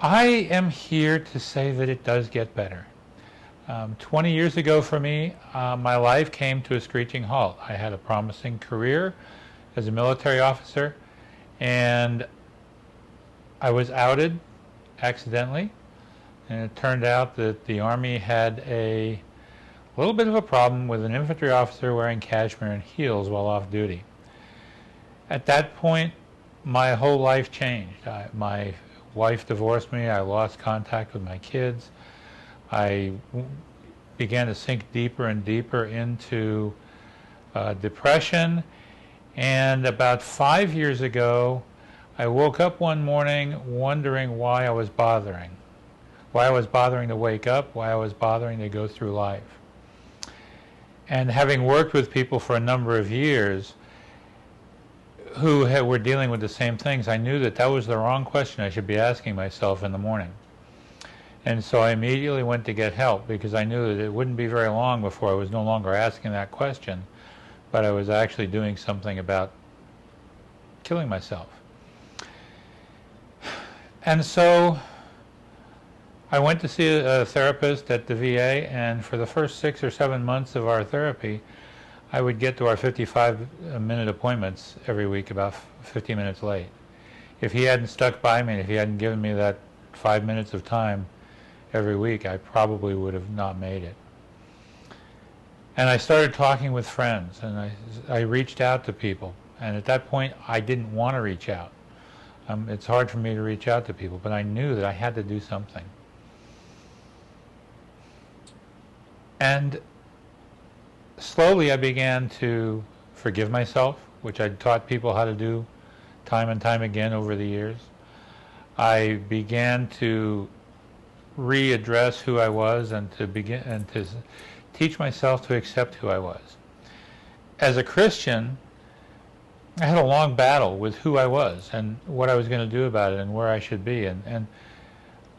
I am here to say that it does get better. 20 years ago for me, my life came to a screeching halt. I had a promising career as a military officer, and I was outed accidentally, and it turned out that the Army had a little bit of a problem with an infantry officer wearing cashmere and heels while off duty. At that point, my whole life changed. My wife divorced me. I lost contact with my kids. I began to sink deeper and deeper into depression. And about 5 years ago, I woke up one morning wondering why I was bothering. Why I was bothering to wake up, why I was bothering to go through life. And having worked with people for a number of years who were dealing with the same things, I knew that that was the wrong question I should be asking myself in the morning. And so I immediately went to get help, because I knew that it wouldn't be very long before I was no longer asking that question, but I was actually doing something about killing myself. And so I went to see a therapist at the VA, and for the first 6 or 7 months of our therapy, I would get to our 55-minute appointments every week about 50 minutes late. If he hadn't stuck by me, and if he hadn't given me that 5 minutes of time every week, I probably would have not made it. And I started talking with friends, and I reached out to people. And at that point, I didn't want to reach out. It's hard for me to reach out to people, but I knew that I had to do something. And slowly I began to forgive myself, which I'd taught people how to do time and time again over the years. I began to readdress who I was, and to teach myself to accept who I was. As a Christian, I had a long battle with who I was and what I was going to do about it and where I should be. And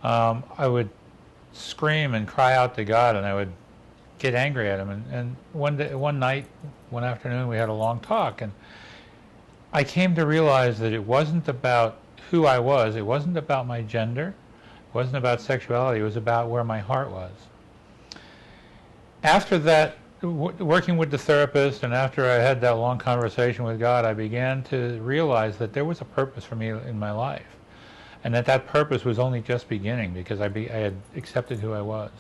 I would scream and cry out to God, and I would get angry at him. And one afternoon, we had a long talk, and I came to realize that it wasn't about who I was. It wasn't about my gender. It wasn't about sexuality. It was about where my heart was. After that, working with the therapist, and after I had that long conversation with God, I began to realize that there was a purpose for me in my life, and that purpose was only just beginning, because I had accepted who I was.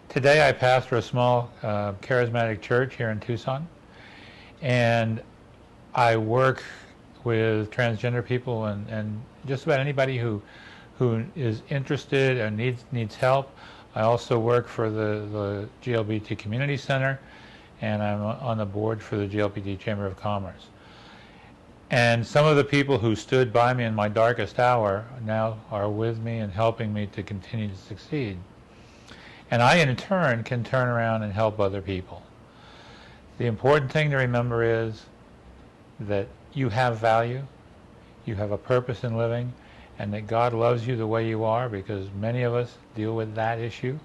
Today I pastor a small charismatic church here in Tucson, and I work with transgender people and just about anybody who is interested and needs help. I also work for the GLBT Community Center, and I'm on the board for the GLBT Chamber of Commerce. And some of the people who stood by me in my darkest hour now are with me and helping me to continue to succeed. And I, in turn, can turn around and help other people. The important thing to remember is that you have value, you have a purpose in living, and that God loves you the way you are, because many of us deal with that issue.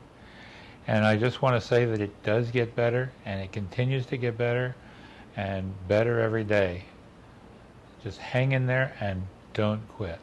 And I just want to say that it does get better, and it continues to get better, and better every day. Just hang in there and don't quit.